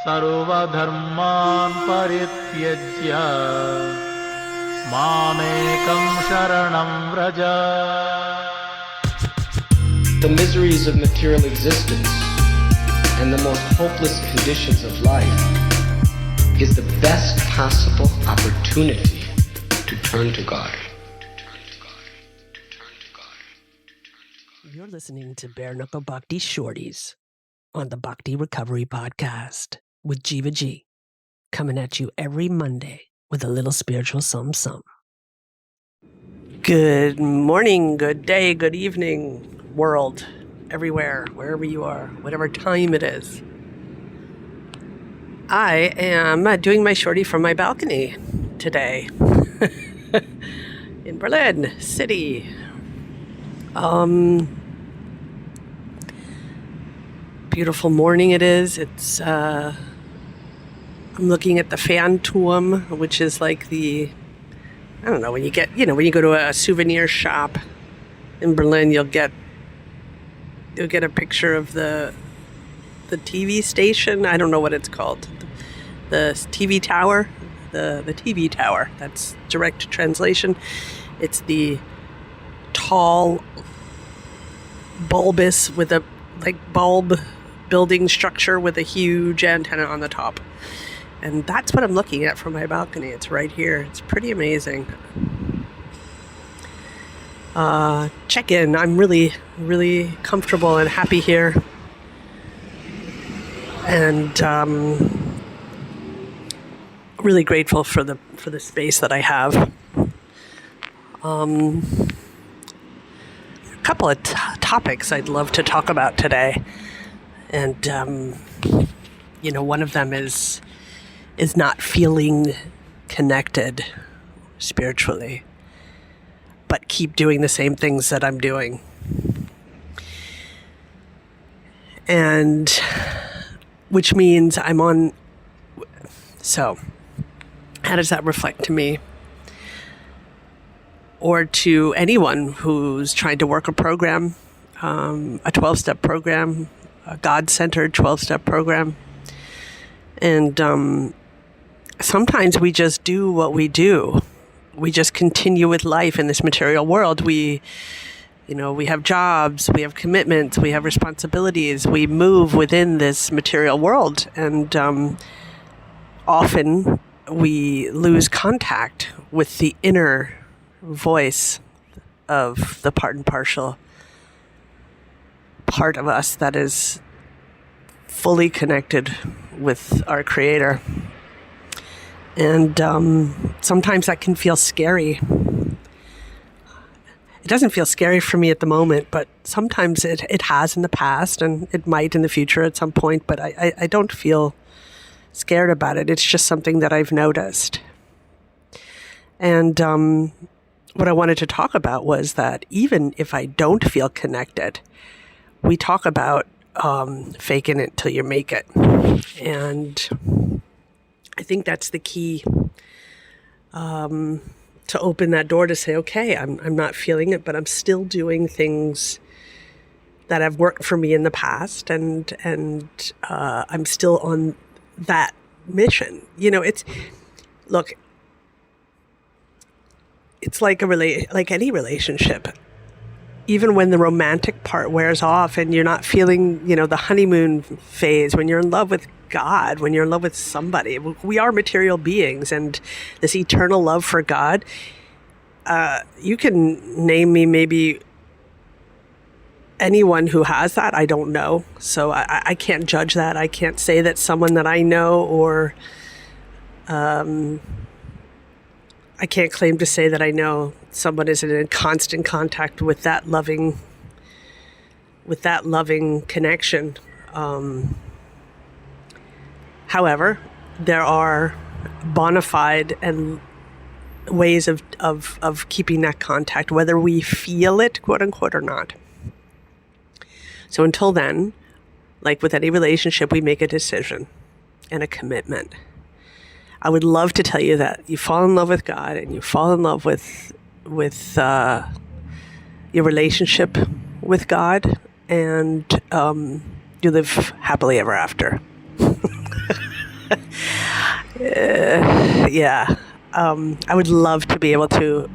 सर्वधर्मान् परित्यज्य मामेकं शरणं Vraj. The miseries of material existence and the most hopeless conditions of life is the best possible opportunity to turn to God. You're listening to Bare Knuckle Bhakti Shorties on the Bhakti Recovery Podcast with Jiva G, coming at you every Monday with a little spiritual something. Good morning, good day, good evening, world, everywhere, wherever you are, whatever time it is. I am doing my shorty from my balcony today in Berlin City. Beautiful morning it is. It's I'm looking at the Phantom, which is like the, I don't know, when you go to a souvenir shop in Berlin, you'll get a picture of the TV station. I don't know what it's called. The TV tower, the TV tower. That's direct translation. It's the tall, bulbous with a bulb building structure with a huge antenna on the top. And that's what I'm looking at from my balcony. It's right here. It's pretty amazing. Check in. I'm really, really comfortable and happy here. And really grateful for the space that I have. A couple of topics I'd love to talk about today. And, one of them is not feeling connected spiritually, but keep doing the same things that I'm doing. And which means I'm on. So how does that reflect to me? Or to anyone who's trying to work a program, a 12-step program, a God-centered 12-step program. And sometimes we just do what we do. We just continue with life in this material world. We have jobs, we have commitments, we have responsibilities. We move within this material world. And often we lose contact with the inner voice of the part and partial part of us that is fully connected with our Creator. And sometimes that can feel scary. It doesn't feel scary for me at the moment, but sometimes it has in the past, and it might in the future at some point, but I don't feel scared about it. It's just something that I've noticed. And what I wanted to talk about was that even if I don't feel connected, we talk about faking it till you make it. And I think that's the key to open that door to say, okay, I'm not feeling it, but I'm still doing things that have worked for me in the past, and I'm still on that mission. It's like any relationship. Even when the romantic part wears off and you're not feeling, the honeymoon phase, when you're in love with God, when you're in love with somebody, we are material beings, and this eternal love for God, you can name me maybe anyone who has that. I don't know. So I can't judge that. I can't say that someone that I know, or I can't claim to say that I know someone is in constant contact with that loving connection. However, there are bona fide and ways of keeping that contact, whether we feel it, quote unquote, or not. So until then, like with any relationship, we make a decision and a commitment. I would love to tell you that you fall in love with God and you fall in love with your relationship with God, and you live happily ever after. Yeah. I would love to be able to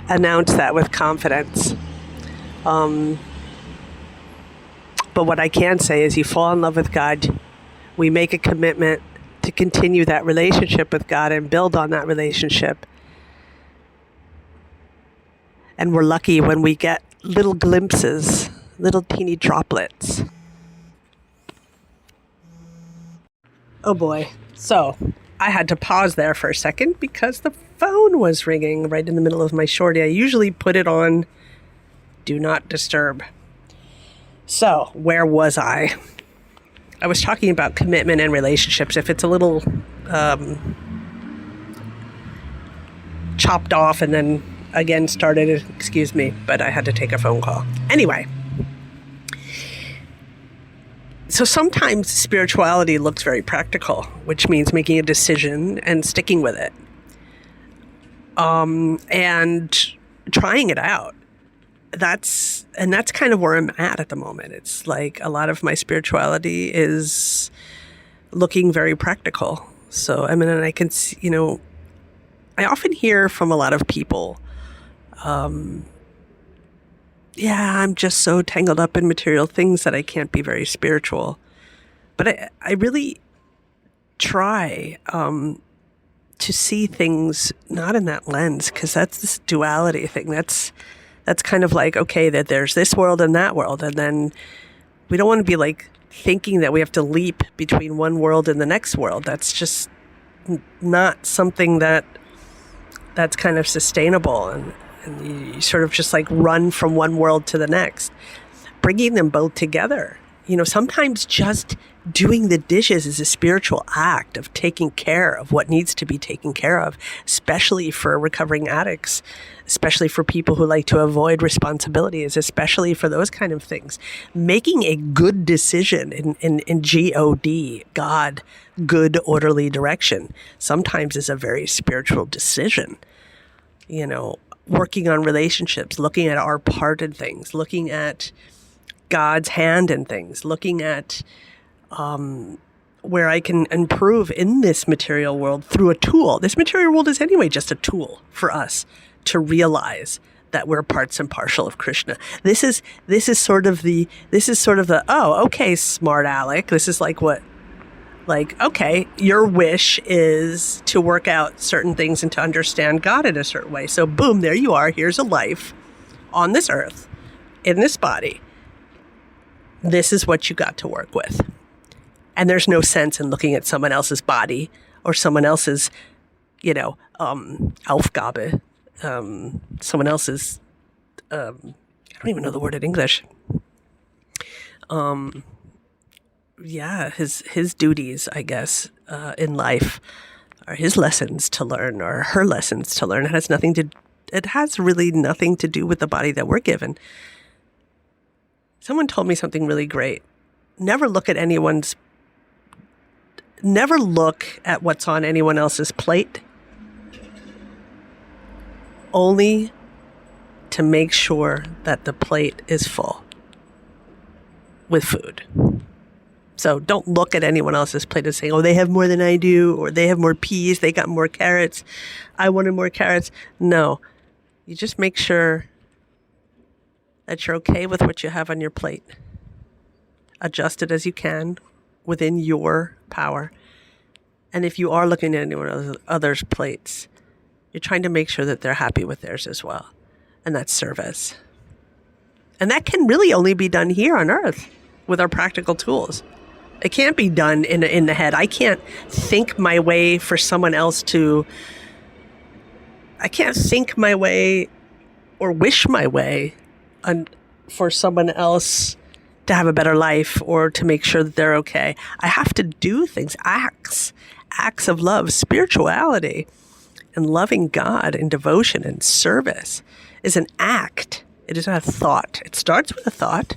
announce that with confidence. But what I can say is you fall in love with God, we make a commitment to continue that relationship with God and build on that relationship. And we're lucky when we get little glimpses, little teeny droplets. Oh boy. So I had to pause there for a second because the phone was ringing right in the middle of my shorty. I usually put it on Do Not Disturb. So where was I? I was talking about commitment and relationships. If it's a little chopped off and then again started, excuse me, but I had to take a phone call. Anyway. So sometimes spirituality looks very practical, which means making a decision and sticking with it. And trying it out. That's kind of where I'm at the moment. It's like a lot of my spirituality is looking very practical. So, I mean, and I can see, I often hear from a lot of people, yeah, I'm just so tangled up in material things that I can't be very spiritual. But I really try to see things not in that lens, because that's this duality thing. That's kind of like, okay, that there's this world and that world. And then we don't want to be like thinking that we have to leap between one world and the next world. That's just not something that's kind of sustainable. And you sort of just like run from one world to the next. Bringing them both together. Sometimes just doing the dishes is a spiritual act of taking care of what needs to be taken care of, especially for recovering addicts, especially for people who like to avoid responsibilities, especially for those kind of things. Making a good decision in G-O-D, God, good orderly direction, sometimes is a very spiritual decision. Working on relationships, looking at our part in things, looking at God's hand in things, looking at where I can improve in this material world through a tool. This material world is anyway just a tool for us to realize that we're parts and parcel of Krishna. This is sort of the oh, okay, smart Alec. This is okay, your wish is to work out certain things and to understand God in a certain way. So boom, there you are. Here's a life on this earth, in this body. This is what you got to work with. And there's no sense in looking at someone else's body or someone else's, Aufgabe, someone else's, I don't even know the word in English. His duties, I guess, in life, or his lessons to learn, or her lessons to learn. It has really nothing to do with the body that we're given. Someone told me something really great. Never look at what's on anyone else's plate, only to make sure that the plate is full with food. So don't look at anyone else's plate and say, oh, they have more than I do, or they have more peas, they got more carrots, I wanted more carrots. No, you just make sure that you're okay with what you have on your plate. Adjust it as you can within your power. And if you are looking at anyone other's plates, you're trying to make sure that they're happy with theirs as well. And that's service. And that can really only be done here on earth with our practical tools. It can't be done in the head. I can't think my way for someone else to... I can't think my way or wish my way for someone else to have a better life or to make sure that they're okay. I have to do things, acts of love, spirituality, and loving God and devotion and service is an act. It is not a thought. It starts with a thought,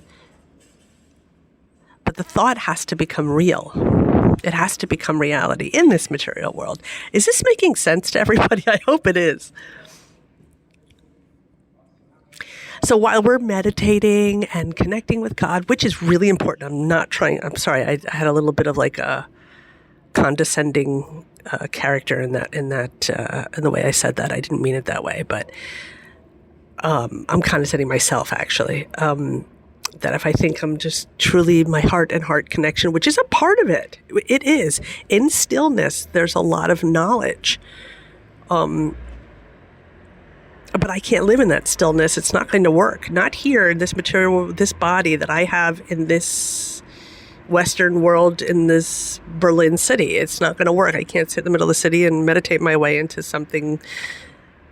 but the thought has to become real. It has to become reality in this material world. Is this making sense to everybody? I hope it is. So while we're meditating and connecting with God, which is really important, I'm sorry, I had a little bit of like a condescending character in the way I said that. I didn't mean it that way, but I'm condescending myself, actually. That if I think I'm just truly my heart and heart connection, which is a part of it, it is. In stillness, there's a lot of knowledge. But I can't live in that stillness. It's not going to work. Not here in this material, this body that I have in this Western world, in this Berlin city. It's not going to work. I can't sit in the middle of the city and meditate my way into something,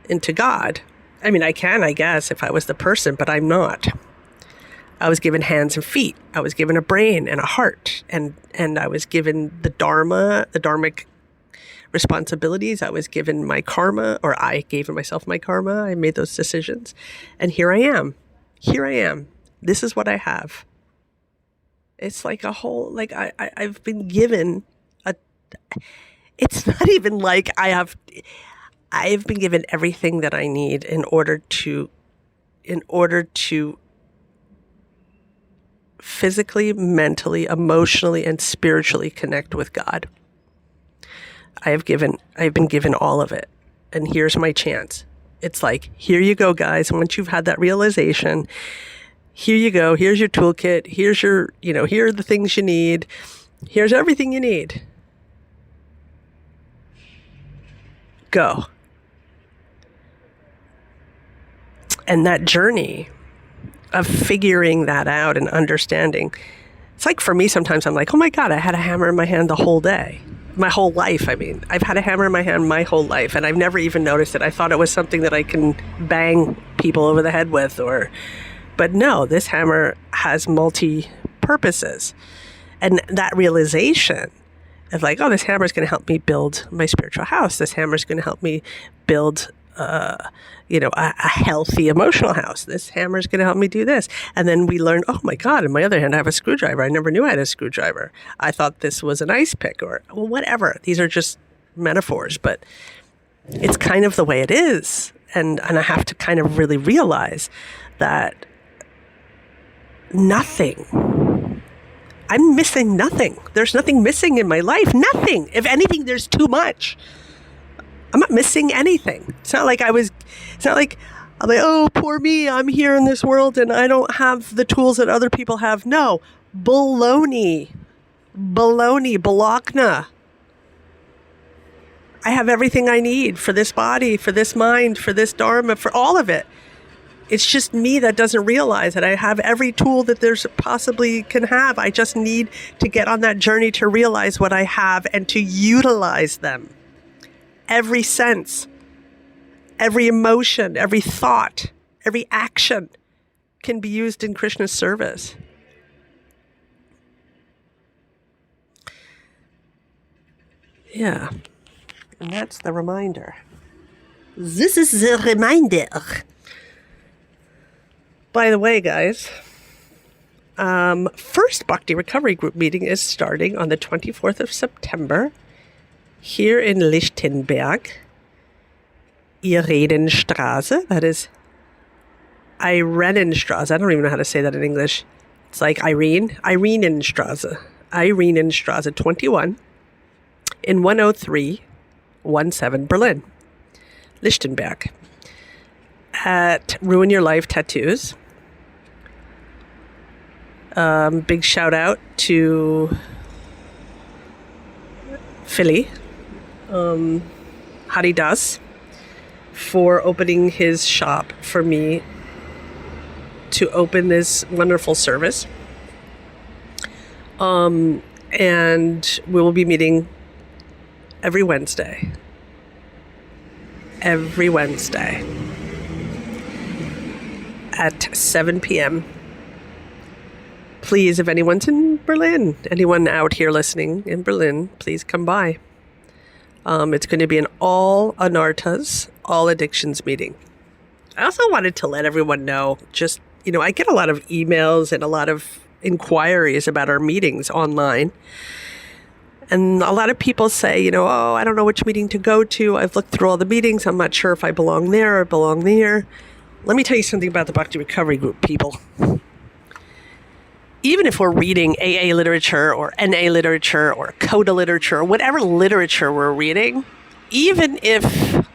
into God. I mean, I can, I guess, if I was the person, but I'm not. I was given hands and feet. I was given a brain and a heart. And I was given the dharmic responsibilities. I was given my karma, or I gave myself my karma. I made those decisions. And here I am. Here I am. This is what I have. It's like a whole, like I've been given it's not even like I've been given everything that I need in order to physically, mentally, emotionally, and spiritually connect with God. I've been given all of it. And here's my chance. It's like, here you go, guys. Once you've had that realization, here you go. Here's your toolkit. Here's your, here are the things you need. Here's everything you need. Go. And that journey of figuring that out and understanding. It's like for me, sometimes I'm like, oh my God, I had a hammer in my hand the whole day. My whole life, I mean. I've had a hammer in my hand my whole life, and I've never even noticed it. I thought it was something that I can bang people over the head with, but no, this hammer has multi-purposes. And that realization of like, oh, this hammer is going to help me build my spiritual house. This hammer is going to help me build a healthy emotional house. This hammer is going to help me do this. And then we learn, oh my God, on my other hand, I have a screwdriver. I never knew I had a screwdriver. I thought this was an ice pick or whatever. These are just metaphors, but it's kind of the way it is. And I have to kind of really realize that I'm missing nothing. There's nothing missing in my life. Nothing. If anything, there's too much. I'm not missing anything. It's not like I'm like, oh, poor me. I'm here in this world and I don't have the tools that other people have. No. Baloney. Balakna. I have everything I need for this body, for this mind, for this dharma, for all of it. It's just me that doesn't realize that I have every tool that there's possibly can have. I just need to get on that journey to realize what I have and to utilize them. Every sense, every emotion, every thought, every action can be used in Krishna's service. Yeah. And that's the reminder. This is the reminder. By the way, guys, first Bhakti Recovery Group meeting is starting on the 24th of September here in Lichtenberg, Irenenstraße. That is Irenenstraße. I don't even know how to say that in English. It's like Irenenstraße 21 in 10317 Berlin, Lichtenberg. At Ruin Your Life Tattoos. Big shout out to Philly, Haridas, for opening his shop for me to open this wonderful service. And we will be meeting every Wednesday. At 7 p.m. Please, if anyone's in Berlin, anyone out here listening in Berlin, please come by. It's going to be an all anartas, all addictions meeting. I also wanted to let everyone know, just, I get a lot of emails and a lot of inquiries about our meetings online. And a lot of people say, oh, I don't know which meeting to go to. I've looked through all the meetings. I'm not sure if I belong there or belong there. Let me tell you something about the Bhakti Recovery Group, people. even if we're reading AA literature or NA literature or CODA literature or whatever literature we're reading, even if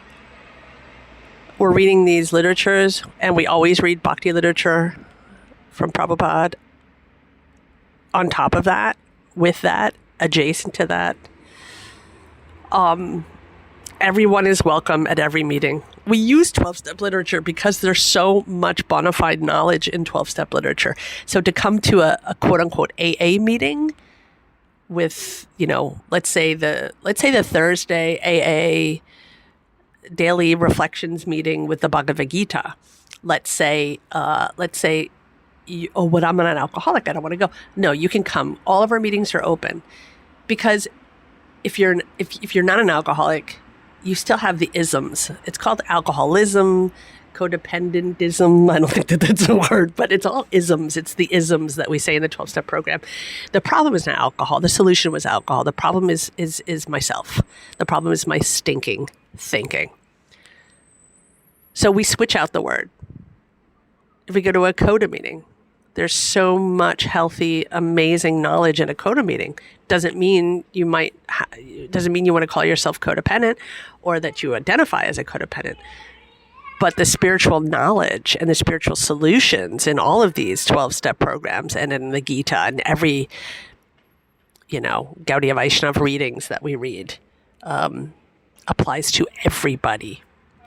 we're reading these literatures, and we always read Bhakti literature from Prabhupada, on top of that, with that, adjacent to that, everyone is welcome at every meeting. We use 12-step literature because there's so much bona fide knowledge in 12-step literature. So to come to a quote-unquote AA meeting with, let's say the Thursday AA daily reflections meeting with the Bhagavad Gita. Let's say, I'm an alcoholic, I don't want to go. No, you can come. All of our meetings are open because if you're not an alcoholic, you still have the isms. It's called alcoholism, codependentism. I don't think that's a word, but it's all isms. It's the isms that we say in the 12-step program. The problem is not alcohol. The solution was alcohol. The problem is myself. The problem is my stinking thinking. So we switch out the word. If we go to a CODA meeting, there's so much healthy, amazing knowledge in a CODA meeting. Doesn't mean you want to call yourself codependent or that you identify as a codependent. But the spiritual knowledge and the spiritual solutions in all of these 12-step programs and in the Gita and every, Gaudiya Vaishnava readings that we read applies to everybody.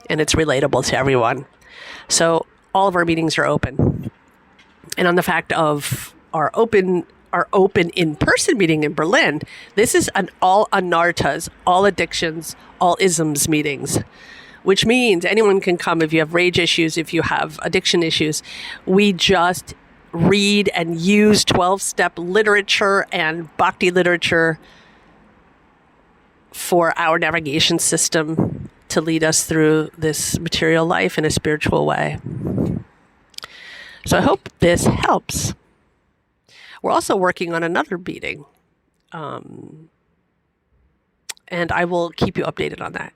And it's relatable to everyone. So all of our meetings are open. And on the fact of our open in-person meeting in Berlin, this is an all anartas, all addictions, all isms meetings, which means anyone can come if you have rage issues, if you have addiction issues. We just read and use 12-step literature and Bhakti literature for our navigation system to lead us through this material life in a spiritual way. So I hope this helps. We're also working on another meeting, and I will keep you updated on that.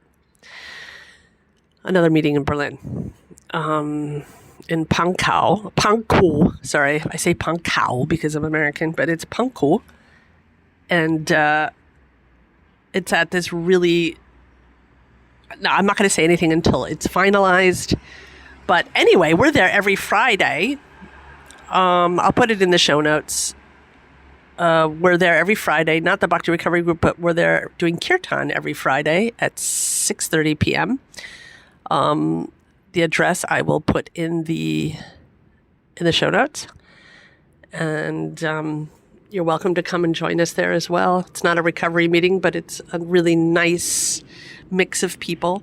Another meeting in Berlin, in Pankow. Sorry, I say Pankow because I'm American, but it's Pankow, and it's at this really. No, I'm not going to say anything until it's finalized. But anyway, we're there every Friday. I'll put it in the show notes. We're there every Friday, not the Bhakti Recovery Group, but we're there doing kirtan every Friday at 6:30 p.m. The address I will put in the show notes. And you're welcome to come and join us there as well. It's not a recovery meeting, but it's a really nice mix of people.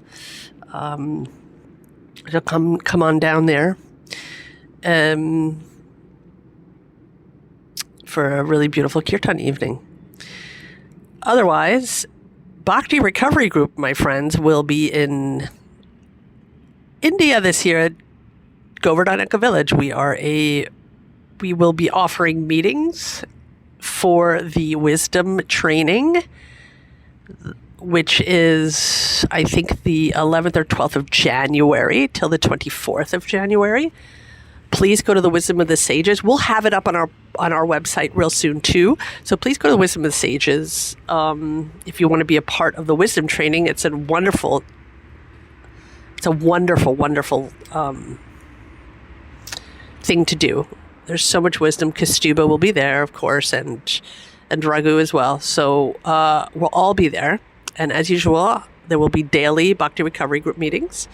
So come on down there for a really beautiful kirtan evening. Otherwise, Bhakti Recovery Group, my friends, will be in India this year at Govardhan Village. We will be offering meetings for the wisdom training, which is, I think, the 11th or 12th of January till the 24th of January. Please go to the Wisdom of the Sages. We'll have it up on our website real soon too. So please go to the Wisdom of the Sages if you want to be a part of the wisdom training. It's a wonderful, wonderful thing to do. There's so much wisdom. Kastuba will be there, of course, and Raghu as well. So we'll all be there. And as usual, there will be daily Bhakti Recovery Group meetings.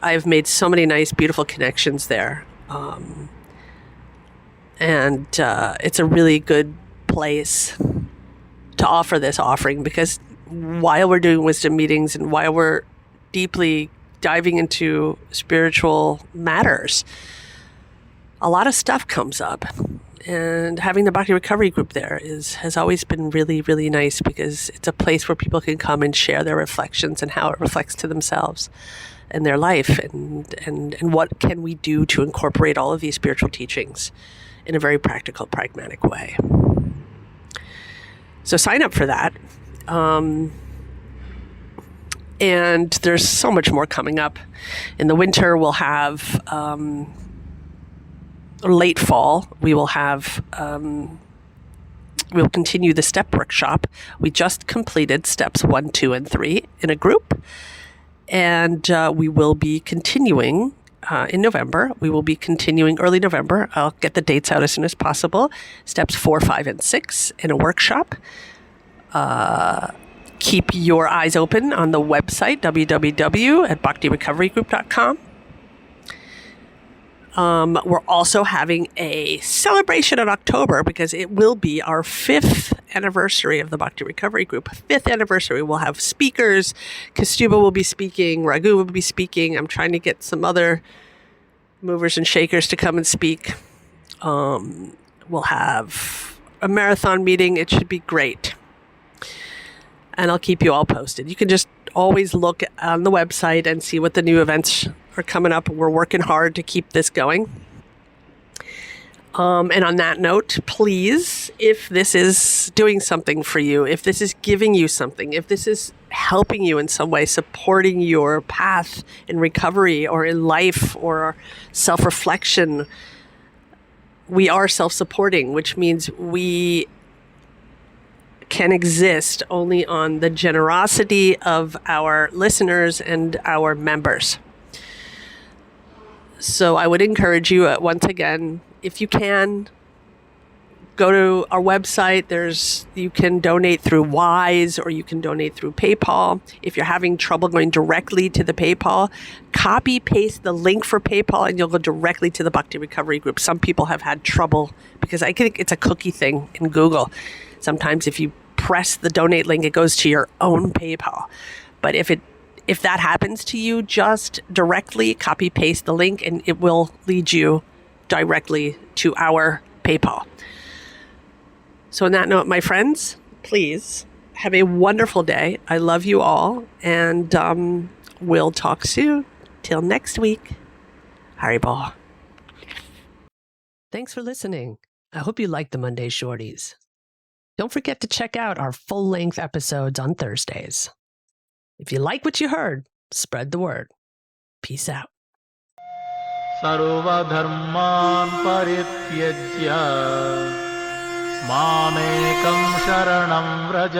I've made so many nice, beautiful connections there. And it's a really good place to offer this offering because while we're doing wisdom meetings and while we're deeply diving into spiritual matters, a lot of stuff comes up. And having the Bhakti Recovery Group there has always been really, really nice because it's a place where people can come and share their reflections and how it reflects to themselves and their life and what can we do to incorporate all of these spiritual teachings in a very practical, pragmatic way. So sign up for that. And there's so much more coming up. In the winter, we'll have late fall, we will have, we'll continue the step workshop. We just completed steps 1, 2, and 3 in a group. And we will be continuing in November. We will be continuing early November. I'll get the dates out as soon as possible. Steps 4, 5, and 6 in a workshop. Keep your eyes open on the website, www.bhaktirecoverygroup.com. We're also having a celebration in October because it will be our 5th anniversary of the Bhakti Recovery Group. 5th anniversary. We'll have speakers. Kastuba will be speaking. Raghu will be speaking. I'm trying to get some other movers and shakers to come and speak. We'll have a marathon meeting. It should be great. And I'll keep you all posted. You can just always look on the website and see what the new events are coming up. We're working hard to keep this going. And on that note, please, if this is doing something for you, if this is giving you something, if this is helping you in some way, supporting your path in recovery or in life or self-reflection, we are self-supporting, which means we can exist only on the generosity of our listeners and our members. So I would encourage you, once again, if you can, go to our website. You can donate through Wise or you can donate through PayPal. If you're having trouble going directly to the PayPal, copy paste the link for PayPal and you'll go directly to the Bhakti Recovery Group. Some people have had trouble because I think it's a cookie thing in Google. Sometimes if you press the donate link, it goes to your own PayPal. But if that happens to you, just directly copy paste the link and it will lead you directly to our PayPal. So on that note, my friends, please have a wonderful day. I love you all, and we'll talk soon. Till next week. Haribol. Thanks for listening. I hope you liked the Monday Shorties. Don't forget to check out our full-length episodes on Thursdays. If you like what you heard, spread the word. Peace out. सर्वधर्मान् परित्यज्य मामेकं शरणं Vraj.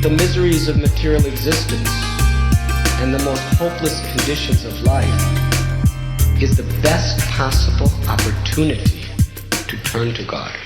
The miseries of material existence and the most hopeless conditions of life is the best possible opportunity to turn to God.